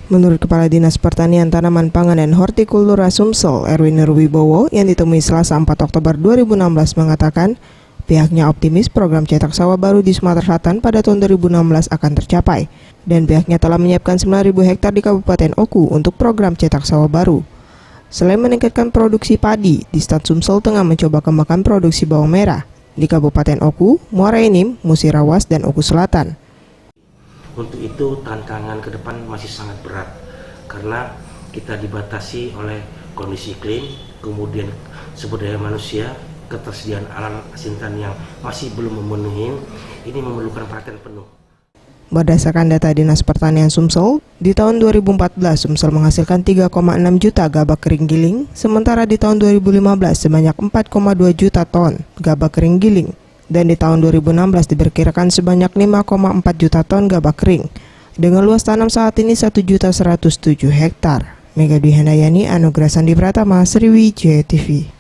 Menurut Kepala Dinas Pertanian, Tanaman Pangan dan Hortikultura Sumsel, Erwin Nurwibowo, yang ditemui Selasa 4 Oktober 2016 mengatakan, pihaknya optimis program cetak sawah baru di Sumatera Selatan pada tahun 2016 akan tercapai, dan pihaknya telah menyiapkan 9.000 hektar di Kabupaten Oku untuk program cetak sawah baru. Selain meningkatkan produksi padi, Distat Sumsel tengah mencoba kembangkan produksi bawang merah di Kabupaten Oku, Muara Enim, Musirawas, dan Oku Selatan. Untuk itu tantangan ke depan masih sangat berat karena kita dibatasi oleh kondisi iklim, kemudian sumber daya manusia, ketersediaan alam asintan yang masih belum memenuhi, ini memerlukan perhatian penuh. Berdasarkan data Dinas Pertanian Sumsel, di tahun 2014 Sumsel menghasilkan 3,6 juta gabah kering giling, sementara di tahun 2015 sebanyak 4,2 juta ton gabah kering giling. Dan di tahun 2016 diperkirakan sebanyak 5,4 juta ton gabah kering. Dengan luas tanam saat ini 1.107 hektar. Mega Dwi Handayani, Anugrah Sandi Pratama, Sriwijaya TV.